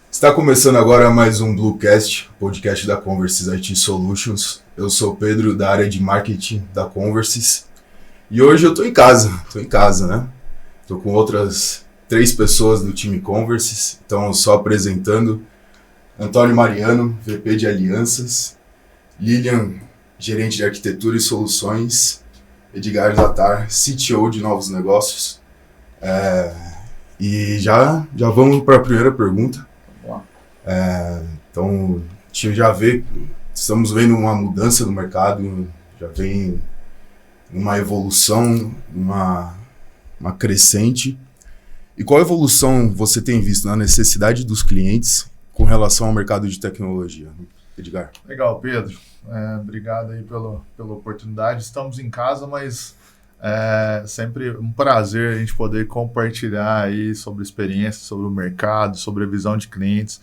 Está começando agora mais um Bluecast, podcast da Conversys IT Solutions. Eu sou o Pedro, da área de marketing da Conversys. E hoje eu estou em casa, né? Estou com outras 3 pessoas do time Conversys. Então, só apresentando: Antônio Mariano, VP de Alianças; Lilian, gerente de arquitetura e soluções; Edgar Zatar, CTO de novos negócios. E já vamos para a primeira pergunta. Então, a gente já vê, estamos vendo uma mudança no mercado, já vem uma evolução, uma crescente. E qual evolução você tem visto na necessidade dos clientes com relação ao mercado de tecnologia, Edgar? Legal, Pedro. Obrigado aí pela oportunidade. Estamos em casa, mas é sempre um prazer a gente poder compartilhar aí sobre experiências, sobre o mercado, sobre a visão de clientes.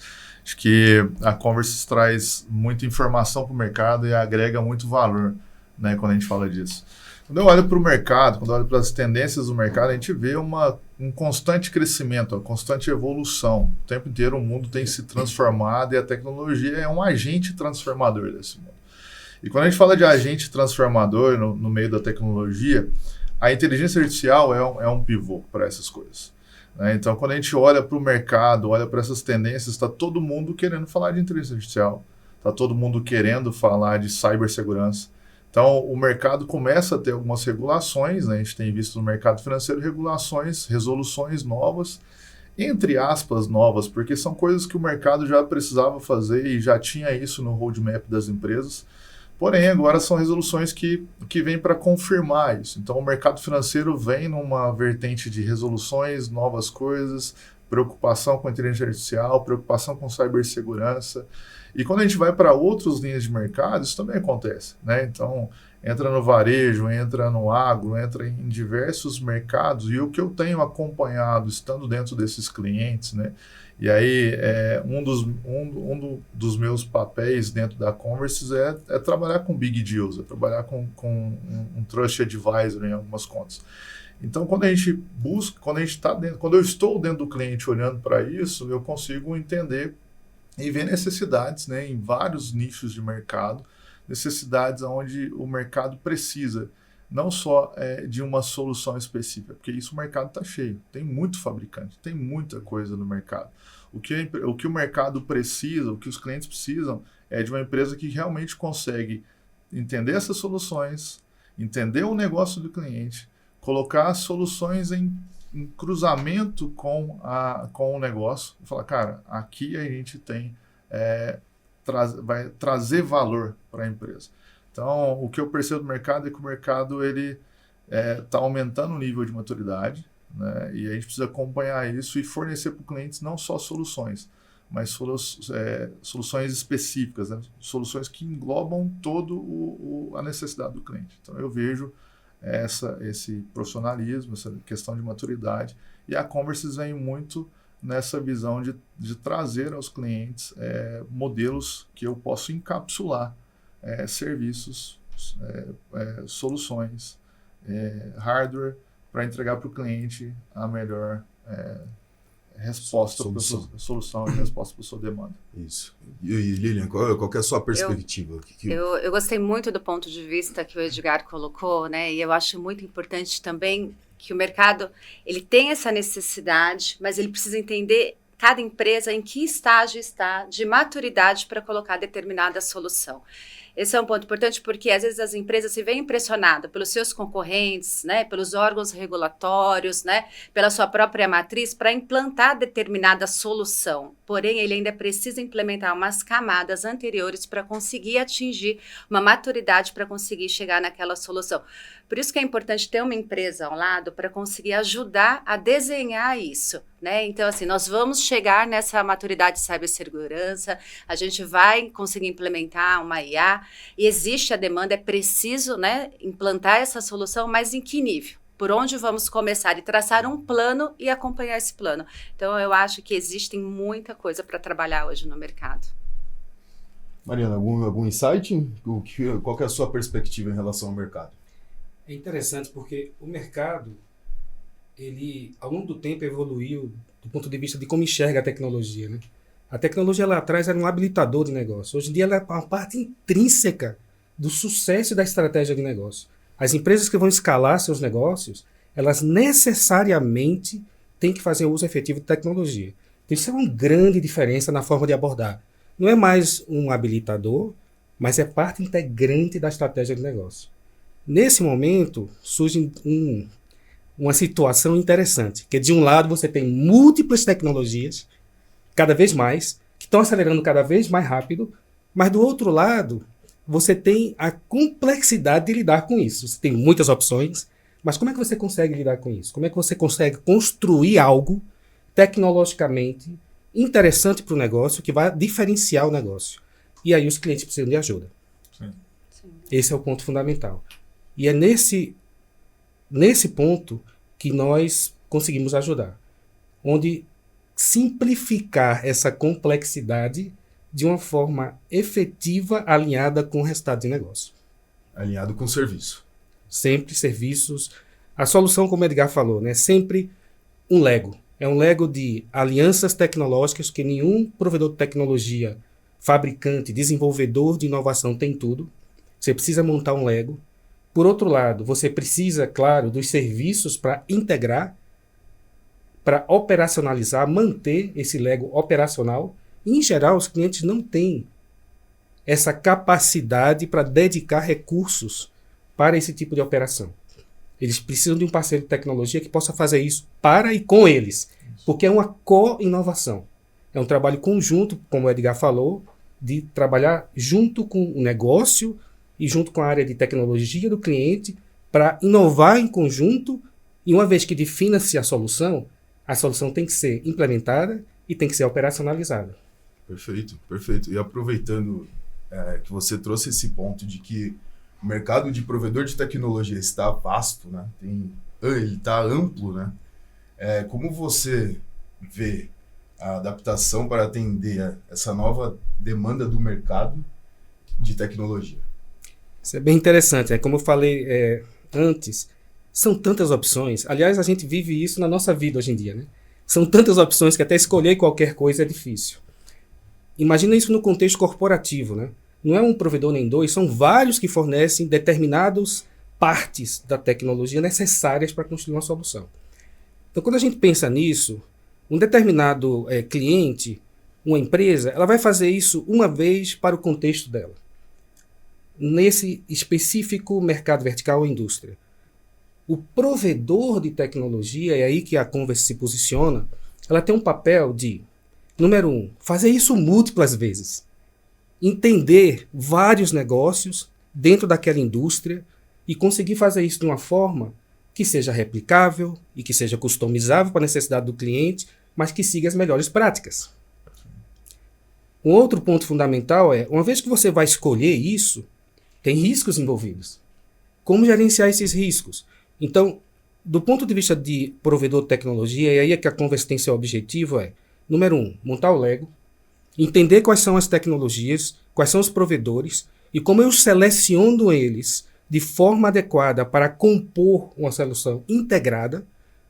Acho que a Conversys traz muita informação para o mercado e agrega muito valor, né, quando a gente fala disso. Quando eu olho para o mercado, quando eu olho para as tendências do mercado, a gente vê um constante crescimento, uma constante evolução. O tempo inteiro o mundo tem se transformado e a tecnologia é um agente transformador desse mundo. E quando a gente fala de agente transformador no meio da tecnologia, a inteligência artificial é um pivô para essas coisas. Então, quando a gente olha para o mercado, olha para essas tendências, está todo mundo querendo falar de inteligência artificial, está todo mundo querendo falar de cibersegurança. Então, o mercado começa a ter algumas regulações, né? A gente tem visto no mercado financeiro regulações, resoluções novas, entre aspas novas, porque são coisas que o mercado já precisava fazer e já tinha isso no roadmap das empresas. Porém, agora são resoluções que vêm para confirmar isso. Então, o mercado financeiro vem numa vertente de resoluções, novas coisas, preocupação com inteligência artificial, preocupação com cibersegurança. E quando a gente vai para outras linhas de mercado, isso também acontece, né? Então, entra no varejo, entra no agro, entra em diversos mercados. E o que eu tenho acompanhado, estando dentro desses clientes, né? E aí, um dos meus papéis dentro da Conversys é trabalhar com big deals, é trabalhar com um trust advisor em algumas contas. Então, quando a gente busca, quando eu estou dentro do cliente olhando para isso, eu consigo entender e ver necessidades, né, em vários nichos de mercado, necessidades onde o mercado precisa não só de uma solução específica, porque isso o mercado está cheio, tem muito fabricante, tem muita coisa no mercado. O que o mercado precisa, o que os clientes precisam é de uma empresa que realmente consegue entender essas soluções, entender o negócio do cliente, colocar as soluções em cruzamento com o negócio e falar, cara, aqui a gente tem vai trazer valor para a empresa. Então, o que eu percebo do mercado é que o mercado ele está aumentando o nível de maturidade, né? E a gente precisa acompanhar isso e fornecer para os clientes não só soluções, mas soluções específicas, né? Soluções que englobam todo a necessidade do cliente. Então, eu vejo esse profissionalismo, essa questão de maturidade, e a Conversys vem muito nessa visão de trazer aos clientes modelos que eu posso encapsular serviços, soluções, hardware, para entregar para o cliente a melhor solução e resposta para a sua demanda. Isso. E Lilian, qual que é a sua perspectiva? Eu gostei muito do ponto de vista que o Edgar colocou, né? E eu acho muito importante também que o mercado ele tem essa necessidade, mas ele precisa entender cada empresa em que estágio está de maturidade para colocar determinada solução. Esse é um ponto importante porque às vezes as empresas se veem impressionadas pelos seus concorrentes, né, pelos órgãos regulatórios, né, pela sua própria matriz para implantar determinada solução. Porém, ele ainda precisa implementar umas camadas anteriores para conseguir atingir uma maturidade para conseguir chegar naquela solução. Por isso que é importante ter uma empresa ao lado para conseguir ajudar a desenhar isso, né? Então, assim, nós vamos chegar nessa maturidade de cibersegurança, a gente vai conseguir implementar uma IA, e existe a demanda, é preciso, né, implantar essa solução, mas em que nível? Por onde vamos começar? E traçar um plano e acompanhar esse plano. Então, eu acho que existe muita coisa para trabalhar hoje no mercado. Mariana, algum insight? Qual que é a sua perspectiva em relação ao mercado? É interessante porque o mercado, ele, ao longo do tempo, evoluiu do ponto de vista de como enxerga a tecnologia, né? A tecnologia lá atrás era um habilitador de negócio. Hoje em dia ela é uma parte intrínseca do sucesso da estratégia de negócio. As empresas que vão escalar seus negócios, elas necessariamente têm que fazer uso efetivo de tecnologia. Então, isso é uma grande diferença na forma de abordar. Não é mais um habilitador, mas é parte integrante da estratégia de negócio. Nesse momento, surge uma situação interessante, que de um lado você tem múltiplas tecnologias, cada vez mais, que estão acelerando cada vez mais rápido, mas do outro lado, você tem a complexidade de lidar com isso. Você tem muitas opções, mas como é que você consegue lidar com isso? Como é que você consegue construir algo tecnologicamente interessante para o negócio, que vai diferenciar o negócio? E aí os clientes precisam de ajuda. Sim. Esse é o ponto fundamental. E é nesse ponto que nós conseguimos ajudar, onde simplificar essa complexidade de uma forma efetiva, alinhada com o resultado de negócio. Alinhado com o serviço. Sempre serviços. A solução, como o Edgar falou, né, sempre um Lego. É um Lego de alianças tecnológicas que nenhum provedor de tecnologia, fabricante, desenvolvedor de inovação tem tudo. Você precisa montar um Lego. Por outro lado, você precisa, claro, dos serviços para integrar, para operacionalizar, manter esse Lego operacional. E, em geral, os clientes não têm essa capacidade para dedicar recursos para esse tipo de operação. Eles precisam de um parceiro de tecnologia que possa fazer isso para e com eles, porque é uma co-inovação. É um trabalho conjunto, como o Edgar falou, de trabalhar junto com o negócio e junto com a área de tecnologia do cliente para inovar em conjunto, e uma vez que defina-se a solução tem que ser implementada e tem que ser operacionalizada. Perfeito, perfeito. E aproveitando que você trouxe esse ponto de que o mercado de provedor de tecnologia está vasto, né? Ele está amplo, né? Como você vê a adaptação para atender essa nova demanda do mercado de tecnologia? Isso é bem interessante. Como eu falei antes, são tantas opções. Aliás, a gente vive isso na nossa vida hoje em dia, né? São tantas opções que até escolher qualquer coisa é difícil. Imagina isso no contexto corporativo, né? Não é um provedor nem dois, são vários que fornecem determinadas partes da tecnologia necessárias para construir uma solução. Então, quando a gente pensa nisso, um determinado cliente, uma empresa, ela vai fazer isso uma vez para o contexto dela. Nesse específico mercado vertical ou indústria. O provedor de tecnologia, é aí que a Converse se posiciona, ela tem um papel de, número 1, fazer isso múltiplas vezes. Entender vários negócios dentro daquela indústria e conseguir fazer isso de uma forma que seja replicável e que seja customizável para a necessidade do cliente, mas que siga as melhores práticas. Um outro ponto fundamental é, uma vez que você vai escolher isso, tem riscos envolvidos. Como gerenciar esses riscos? Então, do ponto de vista de provedor de tecnologia, e aí é que a Converse tem seu objetivo número 1, montar o Lego, entender quais são as tecnologias, quais são os provedores e como eu seleciono eles de forma adequada para compor uma solução integrada,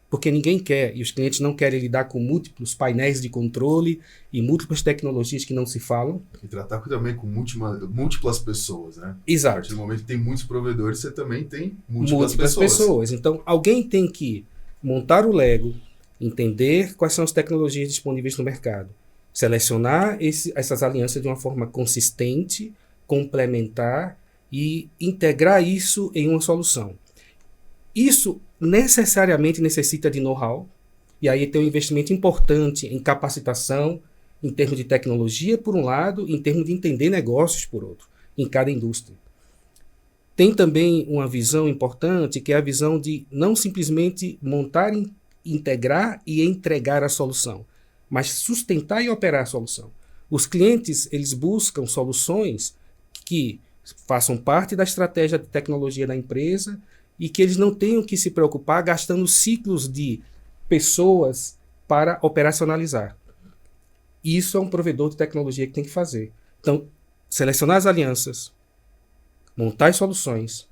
porque ninguém quer, e os clientes não querem lidar com múltiplos painéis de controle e múltiplas tecnologias que não se falam. E tratar também com múltiplas pessoas, né? Exato. A partir do momento que tem muitos provedores, você também tem múltiplas pessoas. Então, alguém tem que montar o Lego, entender quais são as tecnologias disponíveis no mercado, selecionar essas alianças de uma forma consistente, complementar e integrar isso em uma solução. Isso necessariamente necessita de know-how, e aí tem um investimento importante em capacitação, em termos de tecnologia, por um lado, em termos de entender negócios, por outro, em cada indústria. Tem também uma visão importante, que é a visão de não simplesmente montar, integrar e entregar a solução, mas sustentar e operar a solução. Os clientes, eles buscam soluções que façam parte da estratégia de tecnologia da empresa e que eles não tenham que se preocupar gastando ciclos de pessoas para operacionalizar. Isso é um provedor de tecnologia que tem que fazer. Então, selecionar as alianças, montar as soluções,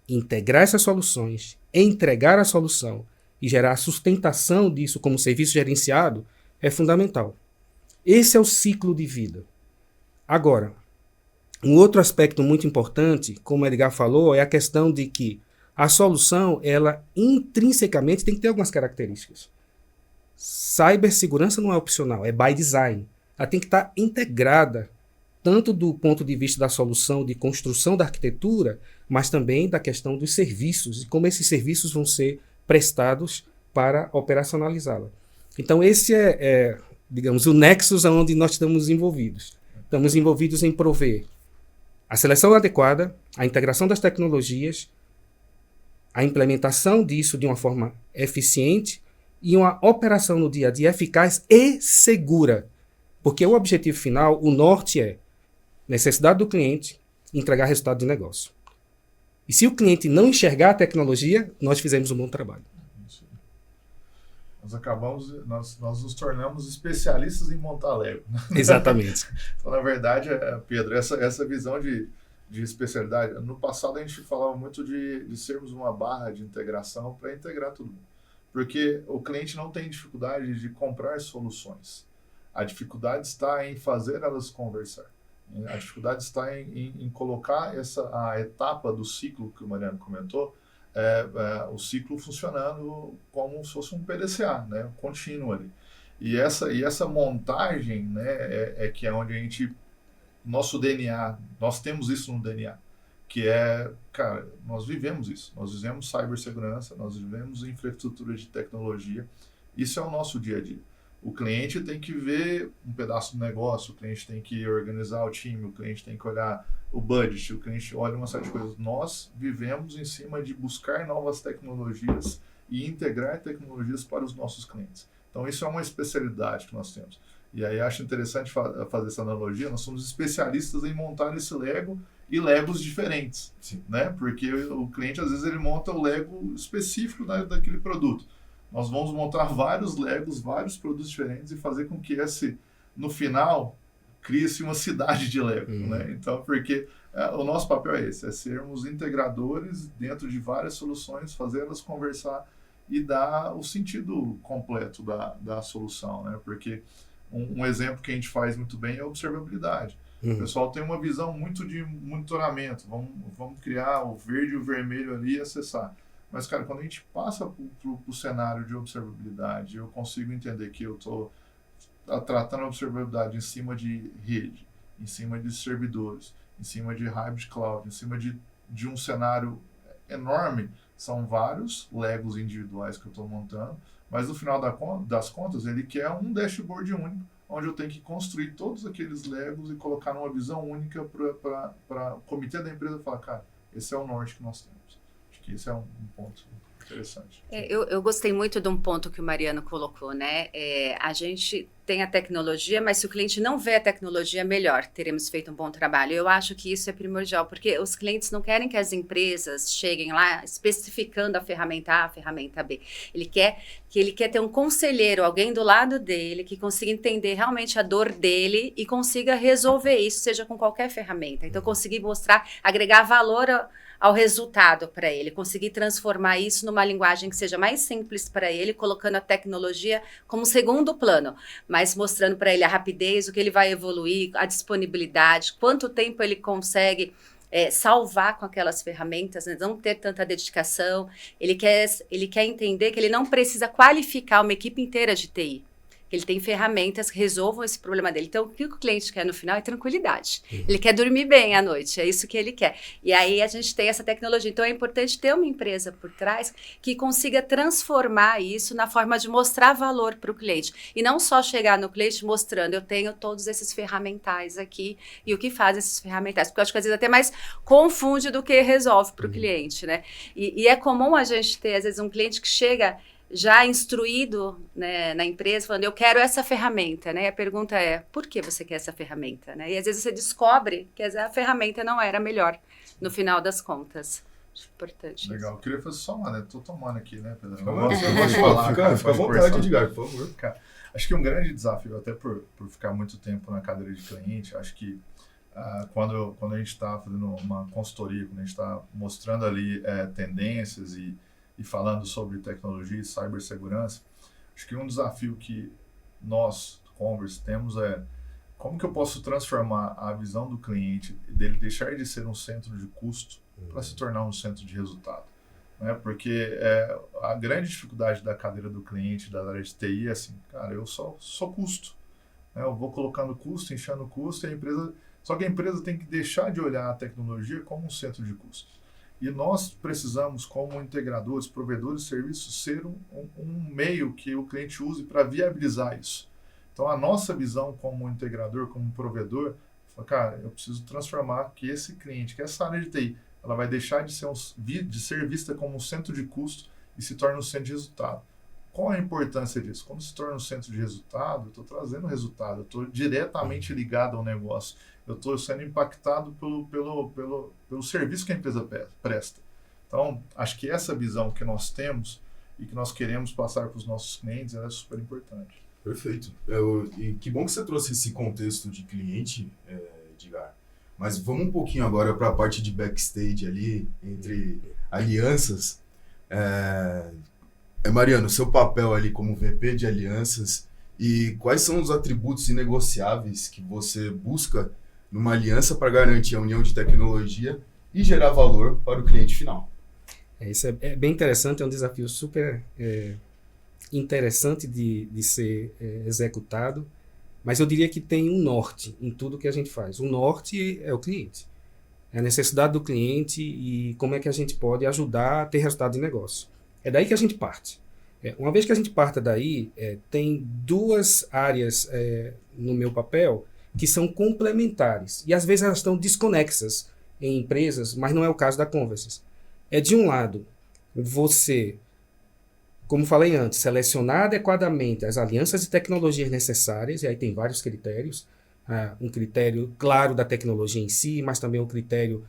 integrar essas soluções, entregar a solução e gerar a sustentação disso como serviço gerenciado é fundamental. Esse é o ciclo de vida. Agora, um outro aspecto muito importante, como o Edgar falou, é a questão de que a solução, ela intrinsecamente tem que ter algumas características. Cibersegurança não é opcional, é by design. Ela tem que estar integrada, tanto do ponto de vista da solução de construção da arquitetura, mas também da questão dos serviços e como esses serviços vão ser prestados para operacionalizá-la. Então esse digamos, o nexus onde nós estamos envolvidos. Estamos envolvidos em prover a seleção adequada, a integração das tecnologias, a implementação disso de uma forma eficiente e uma operação no dia a dia eficaz e segura. Porque o objetivo final, o norte é necessidade do cliente entregar resultado de negócio. E se o cliente não enxergar a tecnologia, nós fizemos um bom trabalho. Nós nos tornamos especialistas em montar Lego. Exatamente. Então, na verdade, Pedro, essa visão de especialidade, no passado a gente falava muito de sermos uma barra de integração para integrar tudo. Porque o cliente não tem dificuldade de comprar soluções. A dificuldade está em fazer elas conversar. A dificuldade está em colocar a etapa do ciclo que o Mariano comentou, o ciclo funcionando como se fosse um PDCA, né, contínuo ali. E essa montagem, né, que é onde a gente, nosso DNA, nós temos isso no DNA, que cara, nós vivemos isso, nós vivemos cibersegurança, nós vivemos infraestrutura de tecnologia, isso é o nosso dia a dia. O cliente tem que ver um pedaço do negócio, o cliente tem que organizar o time, o cliente tem que olhar o budget, o cliente olha uma série de coisas. Nós vivemos em cima de buscar novas tecnologias e integrar tecnologias para os nossos clientes. Então, isso é uma especialidade que nós temos. E aí, acho interessante fazer essa analogia. Nós somos especialistas em montar esse Lego e Legos diferentes, né? Porque o cliente, às vezes, ele monta o Lego específico daquele produto. Nós vamos montar vários Legos, vários produtos diferentes e fazer com que no final, crie-se uma cidade de Lego, né? Então, porque o nosso papel é esse, é sermos integradores dentro de várias soluções, fazê-las conversar e dar o sentido completo da solução, né? Porque um exemplo que a gente faz muito bem é a observabilidade. O pessoal tem uma visão muito de monitoramento, vamos criar o verde e o vermelho ali e acessar. Mas, cara, quando a gente passa para o cenário de observabilidade, eu consigo entender que eu estou tratando a observabilidade em cima de rede, em cima de servidores, em cima de hybrid cloud, em cima de um cenário enorme. São vários Legos individuais que eu estou montando, mas no final das contas, ele quer um dashboard único, onde eu tenho que construir todos aqueles Legos e colocar numa visão única para o comitê da empresa falar, cara, esse é o norte que nós temos. Que isso é um ponto interessante. Eu gostei muito de um ponto que o Mariano colocou, né? A gente tem a tecnologia, mas se o cliente não vê a tecnologia, melhor, teremos feito um bom trabalho. Eu acho que isso é primordial, porque os clientes não querem que as empresas cheguem lá especificando a ferramenta A, a ferramenta B. Ele quer ter um conselheiro, alguém do lado dele, que consiga entender realmente a dor dele e consiga resolver isso, seja com qualquer ferramenta. Então, conseguir mostrar, agregar valor ao resultado para ele, conseguir transformar isso numa linguagem que seja mais simples para ele, colocando a tecnologia como segundo plano, mas mostrando para ele a rapidez, o que ele vai evoluir, a disponibilidade, quanto tempo ele consegue salvar com aquelas ferramentas, né? Não ter tanta dedicação. Ele quer entender que ele não precisa qualificar uma equipe inteira de TI. Ele tem ferramentas que resolvam esse problema dele. Então, o que o cliente quer no final é tranquilidade. Ele quer dormir bem à noite, é isso que ele quer. E aí a gente tem essa tecnologia. Então, é importante ter uma empresa por trás que consiga transformar isso na forma de mostrar valor para o cliente. E não só chegar no cliente mostrando, eu tenho todos esses ferramentais aqui e o que faz esses ferramentais. Porque eu acho que às vezes até mais confunde do que resolve para o cliente, né? E é comum a gente ter, às vezes, um cliente que chega já instruído, né, na empresa, falando, eu quero essa ferramenta, né? E a pergunta é, por que você quer essa ferramenta, né? E às vezes você descobre que a ferramenta não era melhor no final das contas. Importante. Legal. Eu queria fazer só uma, né? Tô tomando aqui, né, Pedro? Eu gosto de falar. Fica à vontade, Edgar, por favor. Cara, acho que um grande desafio, até por ficar muito tempo na cadeira de cliente, acho que quando a gente está fazendo uma consultoria, quando a gente está mostrando ali tendências e falando sobre tecnologia e cibersegurança, acho que um desafio que nós, Converse temos é como que eu posso transformar a visão do cliente, dele deixar de ser um centro de custo para se tornar um centro de resultado. Né? Porque a grande dificuldade da cadeira do cliente, da área de TI, é assim, cara, eu só custo. Né? Eu vou colocando custo, enchendo custo, e a empresa... Só que a empresa tem que deixar de olhar a tecnologia como um centro de custos. E nós precisamos, como integradores, provedores de serviços, ser um meio que o cliente use para viabilizar isso. Então, a nossa visão como integrador, como provedor, cara, eu preciso transformar que esse cliente, que essa área de TI, ela vai deixar de ser vista como um centro de custo e se torna um centro de resultado. Qual a importância disso? Quando se torna um centro de resultado, eu estou trazendo resultado, eu estou diretamente ligado ao negócio, eu estou sendo impactado pelo serviço que a empresa presta. Então, acho que essa visão que nós temos e que nós queremos passar para os nossos clientes é super importante. Perfeito. E que bom que você trouxe esse contexto de cliente, Edgar. Mas vamos um pouquinho agora para a parte de backstage ali, entre alianças. Mariano, seu papel ali como VP de alianças e quais são os atributos inegociáveis que você busca numa aliança para garantir a união de tecnologia e gerar valor para o cliente final? Isso é bem interessante, é um desafio super interessante de ser executado, mas eu diria que tem um norte em tudo que a gente faz. O norte é o cliente, é a necessidade do cliente e como é que a gente pode ajudar a ter resultado de negócio. É daí que a gente parte. Uma vez que a gente parta daí, tem duas áreas no meu papel que são complementares e às vezes elas estão desconexas em empresas, mas não é o caso da Conversys. De um lado, você, como falei antes, selecionar adequadamente as alianças e tecnologias necessárias, e aí tem vários critérios, um critério claro da tecnologia em si, mas também um critério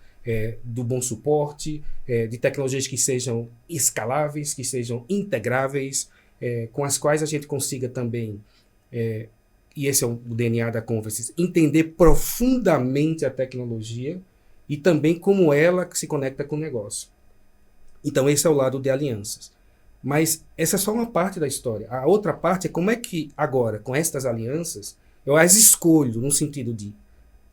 do bom suporte, de tecnologias que sejam escaláveis, que sejam integráveis, com as quais a gente consiga também, e esse é o DNA da Conversys, entender profundamente a tecnologia e também como ela se conecta com o negócio. Então esse é o lado de alianças. Mas essa é só uma parte da história. A outra parte é como é que agora, com estas alianças, eu as escolho no sentido de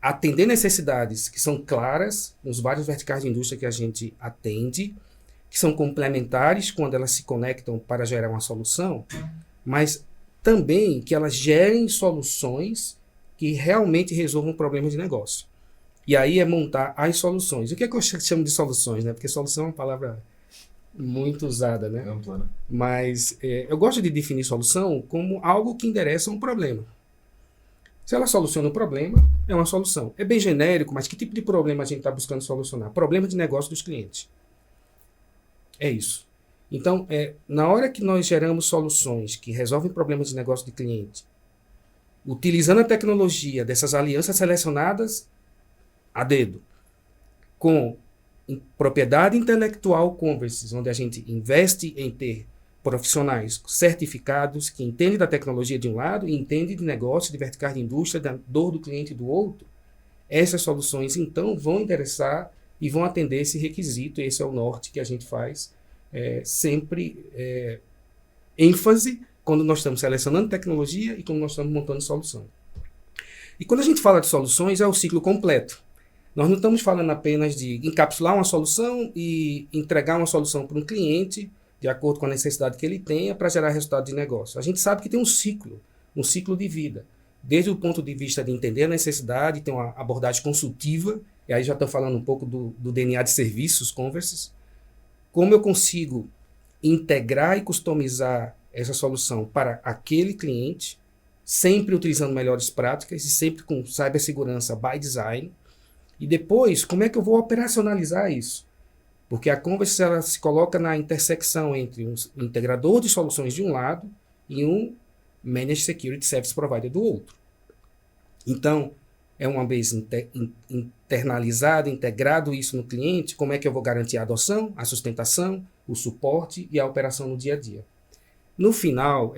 atender necessidades que são claras nos vários verticais de indústria que a gente atende, que são complementares quando elas se conectam para gerar uma solução, mas também que elas gerem soluções que realmente resolvam problemas de negócio. E aí é montar as soluções. O que é que eu chamo de soluções, né? Porque solução é uma palavra muito usada, né? Ampla, né? Mas eu gosto de definir solução como algo que endereça um problema. Se ela soluciona um problema, é uma solução. É bem genérico, mas que tipo de problema a gente está buscando solucionar? Problema de negócio dos clientes. É isso. Então, na hora que nós geramos soluções que resolvem problemas de negócio de cliente, utilizando a tecnologia dessas alianças selecionadas a dedo, com propriedade intelectual Conversys, onde a gente investe em ter profissionais certificados que entendem da tecnologia de um lado e entendem de negócio, de vertical de indústria, da dor do cliente do outro, essas soluções então vão interessar e vão atender esse requisito. Esse é o norte que a gente faz sempre ênfase quando nós estamos selecionando tecnologia e quando nós estamos montando solução. E quando a gente fala de soluções, é o ciclo completo. Nós não estamos falando apenas de encapsular uma solução e entregar uma solução para um cliente de acordo com a necessidade que ele tenha para gerar resultado de negócio. A gente sabe que tem um ciclo de vida. Desde o ponto de vista de entender a necessidade, tem uma abordagem consultiva, e aí já estou falando um pouco do DNA de serviços Conversys. Como eu consigo integrar e customizar essa solução para aquele cliente, sempre utilizando melhores práticas e sempre com cibersegurança by design. E depois, como é que eu vou operacionalizar isso? Porque a Conversys ela se coloca na intersecção entre um integrador de soluções de um lado e um Managed Security Service Provider do outro. Então, uma vez internalizado, integrado isso no cliente, como é que eu vou garantir a adoção, a sustentação, o suporte e a operação no dia a dia? No final,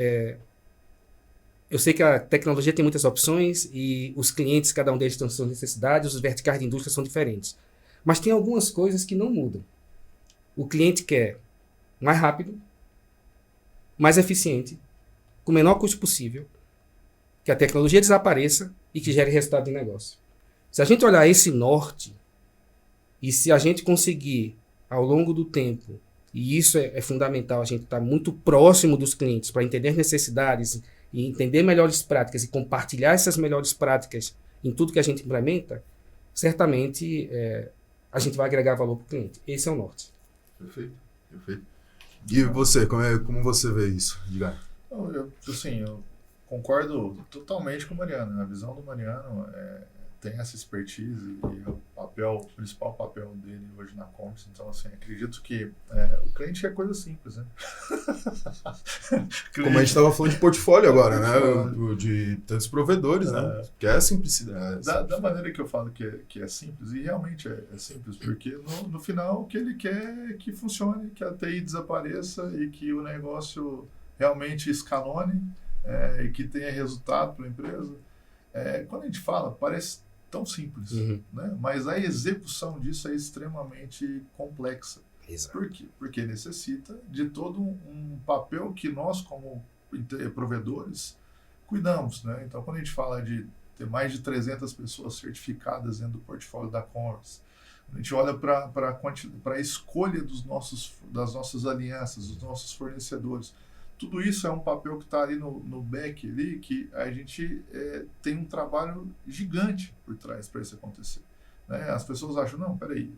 eu sei que a tecnologia tem muitas opções e os clientes, cada um deles tem suas necessidades, os verticais de indústria são diferentes. Mas tem algumas coisas que não mudam. O cliente quer mais rápido, mais eficiente, com o menor custo possível, que a tecnologia desapareça e que gere resultado de negócio. Se a gente olhar esse norte, e se a gente conseguir, ao longo do tempo, e isso é fundamental, a gente estar muito próximo dos clientes para entender necessidades e entender melhores práticas e compartilhar essas melhores práticas em tudo que a gente implementa, certamente a gente vai agregar valor para o cliente. Esse é o norte. Perfeito, perfeito. E você, como você vê isso, Edgar? Eu concordo totalmente com o Mariano. A visão do Mariano tem essa expertise e o principal papel dele hoje na Converse. Então, assim, acredito que o cliente é coisa simples, né? Como a gente estava falando de portfólio agora, né? De tantos provedores, né? Que é a simplicidade. Da maneira que eu falo que é simples, e realmente é simples, porque no final o que ele quer é que funcione, que a TI desapareça e que o negócio realmente escalone e que tenha resultado para a empresa. Quando a gente fala, parece tão simples, né? Mas a execução disso é extremamente complexa. Exato. Por quê? Porque necessita de todo um papel que nós, como provedores, cuidamos, né? Então, quando a gente fala de ter mais de 300 pessoas certificadas dentro do portfólio da Converse, a gente olha para a escolha das nossas alianças, dos nossos fornecedores. Tudo isso é um papel que está ali no back, ali, que a gente tem um trabalho gigante por trás para isso acontecer. Né? As pessoas acham, não, peraí,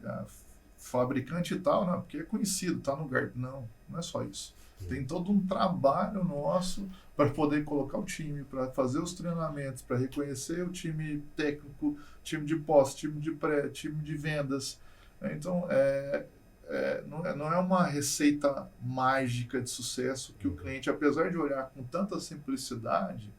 fabricante e tal, não, porque é conhecido, está no lugar. Não é só isso. Tem todo um trabalho nosso para poder colocar o time, para fazer os treinamentos, para reconhecer o time técnico, time de pós, time de pré, time de vendas. Então, não é uma receita mágica de sucesso que o cliente, apesar de olhar com tanta simplicidade,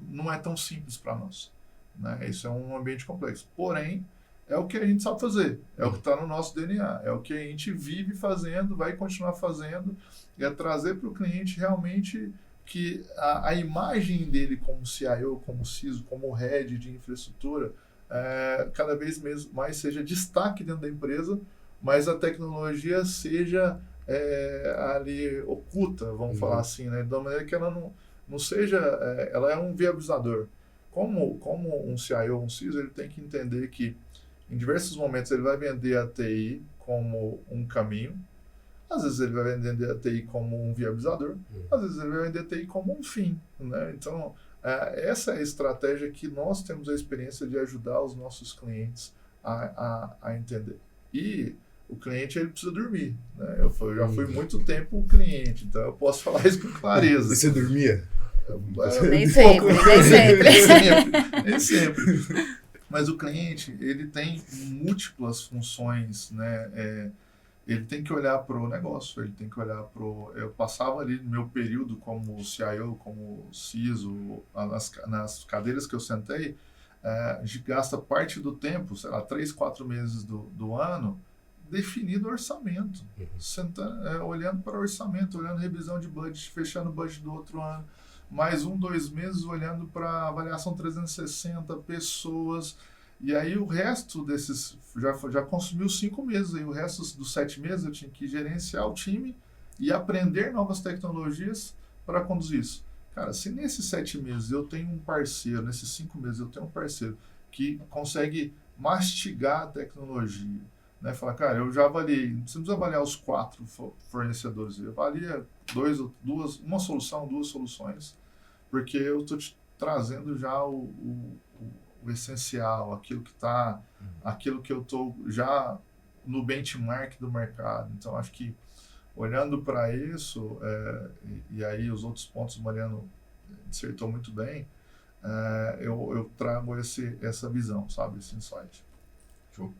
não é tão simples para nós. Né? Isso é um ambiente complexo. Porém, é o que a gente sabe fazer, é o que está no nosso DNA, é o que a gente vive fazendo, vai continuar fazendo, e é trazer para o cliente realmente que a imagem dele como CIO, como CISO, como head de infraestrutura, cada vez mais seja destaque dentro da empresa, mas a tecnologia seja ali oculta, vamos falar assim, né? Da maneira que ela não seja, ela é um viabilizador. Como um CIO, um CISO, ele tem que entender que em diversos momentos ele vai vender a TI como um caminho, às vezes ele vai vender a TI como um viabilizador, às vezes ele vai vender a TI como um fim. Né? Então, essa é a estratégia que nós temos a experiência de ajudar os nossos clientes a entender. E o cliente ele precisa dormir. Né? Eu já fui muito tempo cliente, então eu posso falar isso com clareza. E você dormia? Nem sempre, Nem sempre. Mas o cliente, ele tem múltiplas funções, né? Ele tem que olhar para o negócio, ele tem que olhar para o... Eu passava ali no meu período como CIO, como CISO, nas cadeiras que eu sentei, gasta parte do tempo, sei lá, 3, 4 meses do ano, definindo orçamento, olhando para o orçamento, olhando revisão de budget, fechando o budget do outro ano, mais 1, 2 meses olhando para avaliação 360 pessoas, e aí o resto desses, já consumiu 5 meses, aí o resto dos 7 meses eu tinha que gerenciar o time e aprender novas tecnologias para conduzir isso. Cara, se nesses 7 meses eu tenho um parceiro, nesses 5 meses eu tenho um parceiro que consegue mastigar a tecnologia, né? Falar, cara, eu já avaliei, não precisa avaliar os 4 fornecedores, eu avalia uma solução, 2 soluções, porque eu estou te trazendo já o essencial, aquilo que eu estou já no benchmark do mercado. Então, acho que olhando para isso, e aí os outros pontos o Mariano acertou muito bem, eu trago essa visão, sabe, esse insight. Show.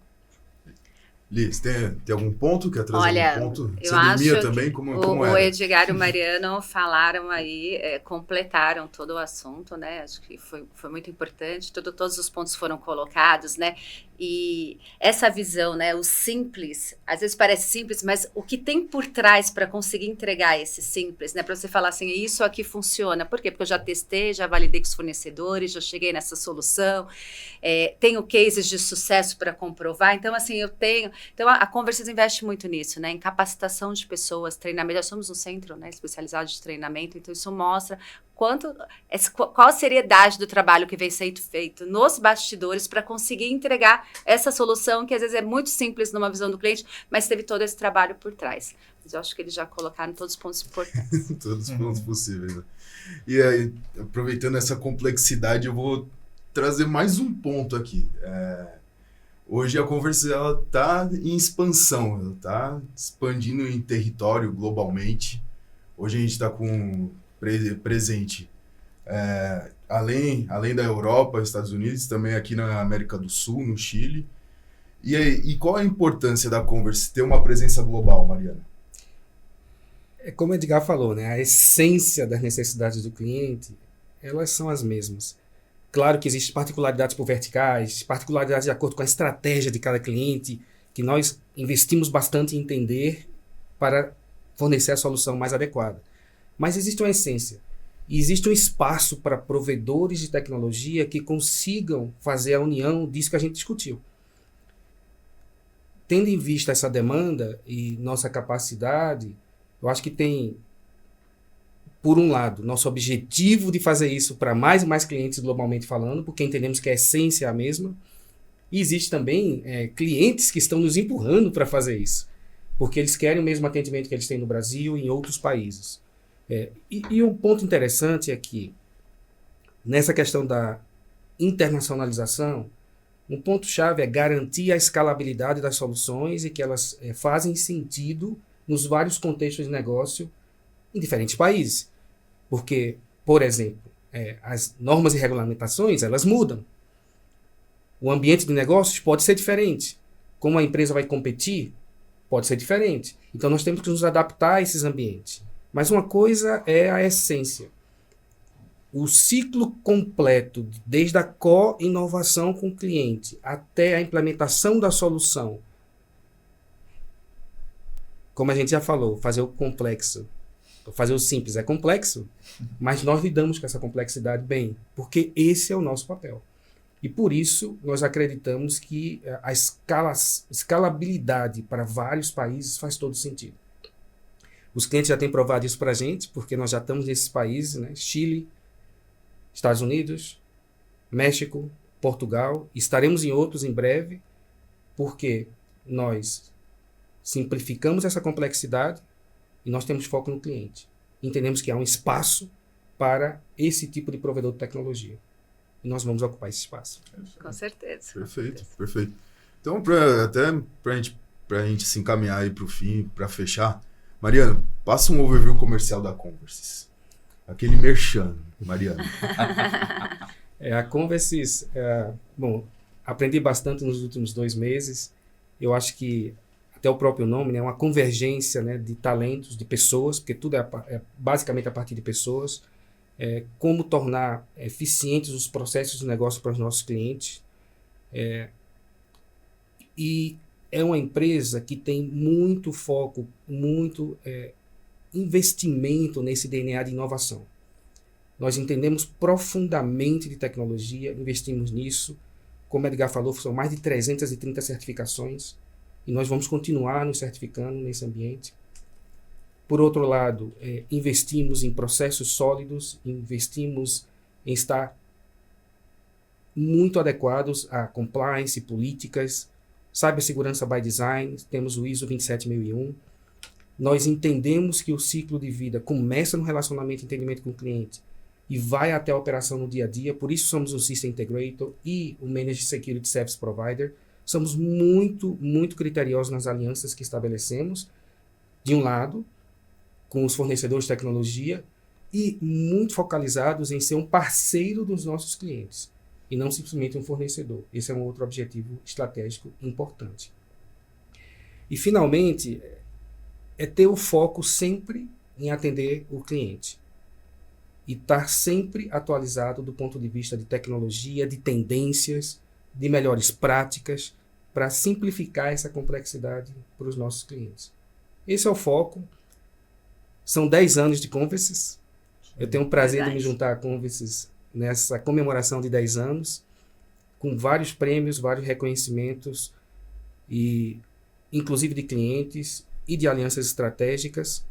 Liz, tem algum ponto? Quer trazer Olha, algum ponto? eu Você acho dormia também? Como o era? Edgar e o Mariano falaram aí, completaram todo o assunto, né? Acho que foi muito importante, todos os pontos foram colocados, né? E essa visão, né? O simples, às vezes parece simples, mas o que tem por trás para conseguir entregar esse simples, né? Para você falar assim, isso aqui funciona. Por quê? Porque eu já testei, já validei com os fornecedores, já cheguei nessa solução, tenho cases de sucesso para comprovar. Então, assim, Então, a Converse investe muito nisso, né? Em capacitação de pessoas, treinamento. Nós somos um centro, né, especializado de treinamento, então isso mostra qual a seriedade do trabalho que vem sendo feito nos bastidores para conseguir entregar essa solução que às vezes é muito simples numa visão do cliente, mas teve todo esse trabalho por trás. Mas eu acho que eles já colocaram todos os pontos importantes. Todos os pontos possíveis. Né? E aí, aproveitando essa complexidade, eu vou trazer mais um ponto aqui. Hoje a Converse está em expansão, ela está expandindo em território globalmente. Hoje a gente está com presente além da Europa, Estados Unidos, também aqui na América do Sul, no Chile. E qual a importância da Converse ter uma presença global, Mariana? Como o Edgar falou, né? A essência das necessidades do cliente, elas são as mesmas. Claro que existem particularidades por verticais, particularidades de acordo com a estratégia de cada cliente, que nós investimos bastante em entender para fornecer a solução mais adequada. Mas existe uma essência. E existe um espaço para provedores de tecnologia que consigam fazer a união disso que a gente discutiu. Tendo em vista essa demanda e nossa capacidade, eu acho que tem, por um lado, nosso objetivo de fazer isso para mais e mais clientes globalmente falando, porque entendemos que a essência é a mesma. E existe também clientes que estão nos empurrando para fazer isso, porque eles querem o mesmo atendimento que eles têm no Brasil e em outros países. E um ponto interessante é que, nessa questão da internacionalização, um ponto-chave é garantir a escalabilidade das soluções e que elas fazem sentido nos vários contextos de negócio em diferentes países. Porque, por exemplo, as normas e regulamentações, elas mudam. O ambiente de negócios pode ser diferente. Como a empresa vai competir, pode ser diferente. Então, nós temos que nos adaptar a esses ambientes. Mas uma coisa é a essência. O ciclo completo, desde a co-inovação com o cliente até a implementação da solução. Como a gente já falou, fazer o complexo. Fazer o simples é complexo, mas nós lidamos com essa complexidade bem, porque esse é o nosso papel. E por isso nós acreditamos que a escalabilidade para vários países faz todo sentido. Os clientes já têm provado isso para a gente, porque nós já estamos nesses países, né? Chile, Estados Unidos, México, Portugal, estaremos em outros em breve, porque nós simplificamos essa complexidade e nós temos foco no cliente. Entendemos que há um espaço para esse tipo de provedor de tecnologia. E nós vamos ocupar esse espaço. Com certeza. Perfeito, perfeito. Então, para a gente se encaminhar aí para o fim, para fechar, Mariana, passa um overview comercial da Converse. Aquele merchan, Mariana. A Converse, bom, aprendi bastante nos últimos 2 meses. Eu acho que até o próprio nome, né, uma convergência, né, de talentos, de pessoas, porque tudo é basicamente a partir de pessoas. Como tornar eficientes os processos de negócio para os nossos clientes. E é uma empresa que tem muito foco, muito investimento nesse DNA de inovação. Nós entendemos profundamente de tecnologia, investimos nisso. Como o Edgar falou, são mais de 330 certificações e nós vamos continuar nos certificando nesse ambiente. Por outro lado, investimos em processos sólidos, investimos em estar muito adequados a compliance, políticas, cibersegurança by design, temos o ISO 27001. Nós entendemos que o ciclo de vida começa no relacionamento e entendimento com o cliente e vai até a operação no dia a dia, por isso somos o System Integrator e o Managed Security Service Provider. Somos muito, muito criteriosos nas alianças que estabelecemos, de um lado, com os fornecedores de tecnologia e muito focalizados em ser um parceiro dos nossos clientes e não simplesmente um fornecedor. Esse é um outro objetivo estratégico importante. E, finalmente, é ter o foco sempre em atender o cliente e estar sempre atualizado do ponto de vista de tecnologia, de tendências, de melhores práticas, para simplificar essa complexidade para os nossos clientes. Esse é o foco. São 10 anos de Converses. Eu tenho o prazer de me juntar a Converses nessa comemoração de 10 anos, com vários prêmios, vários reconhecimentos, e inclusive de clientes e de alianças estratégicas.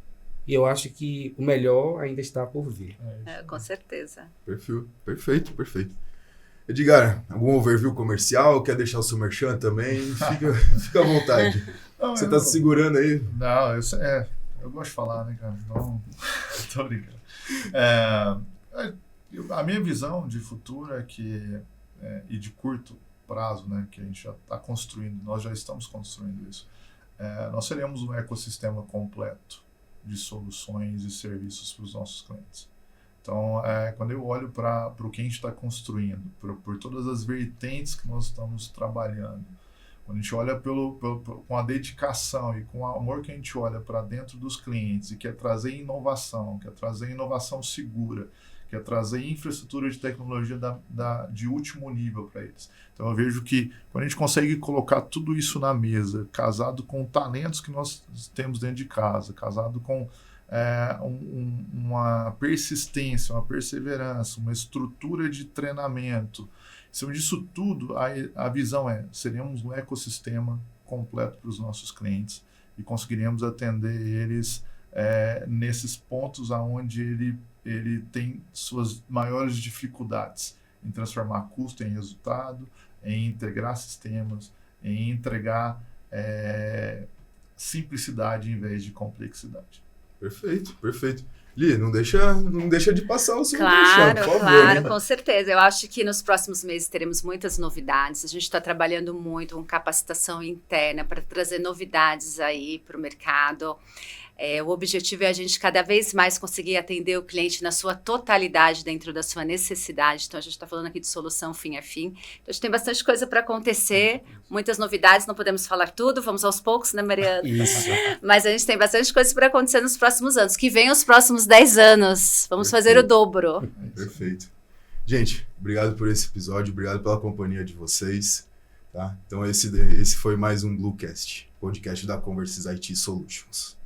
E eu acho que o melhor ainda está por vir. Com certeza. Perfeito. Edgar, algum overview comercial? Quer deixar o seu merchan também? Fica à vontade. Não, Você tá se segurando aí? Não, eu gosto de falar, né, cara? Não, tô brincando. A minha visão de futuro é que, e de curto prazo, né, que a gente já está construindo, nós já estamos construindo isso, nós seremos um ecossistema completo de soluções e serviços para os nossos clientes. Então, quando eu olho para o que a gente está construindo, por todas as vertentes que nós estamos trabalhando, quando a gente olha com a dedicação e com o amor que a gente olha para dentro dos clientes e quer trazer inovação, quer trazer inovação segura, quer trazer infraestrutura de tecnologia de último nível para eles. Então eu vejo que quando a gente consegue colocar tudo isso na mesa, casado com talentos que nós temos dentro de casa, casado com uma persistência, uma perseverança, uma estrutura de treinamento, em cima disso tudo, a visão seremos um ecossistema completo para os nossos clientes e conseguiremos atender eles nesses pontos onde ele tem suas maiores dificuldades em transformar custo em resultado, em integrar sistemas, em entregar simplicidade em vez de complexidade. Perfeito. Li, não deixa de passar o seu Claro, por favor, claro, né? com certeza. Eu acho que nos próximos meses teremos muitas novidades. A gente está trabalhando muito com capacitação interna para trazer novidades aí para o mercado. O objetivo é a gente cada vez mais conseguir atender o cliente na sua totalidade dentro da sua necessidade. Então, a gente está falando aqui de solução fim a fim. Então, a gente tem bastante coisa para acontecer, muitas novidades, não podemos falar tudo, vamos aos poucos, né, Mariana? Isso. Mas a gente tem bastante coisa para acontecer nos próximos anos. Que venham os próximos 10 anos. Vamos fazer o dobro. Perfeito. Gente, obrigado por esse episódio, obrigado pela companhia de vocês. Tá? Então, esse foi mais um Bluecast, podcast da Converses IT Solutions.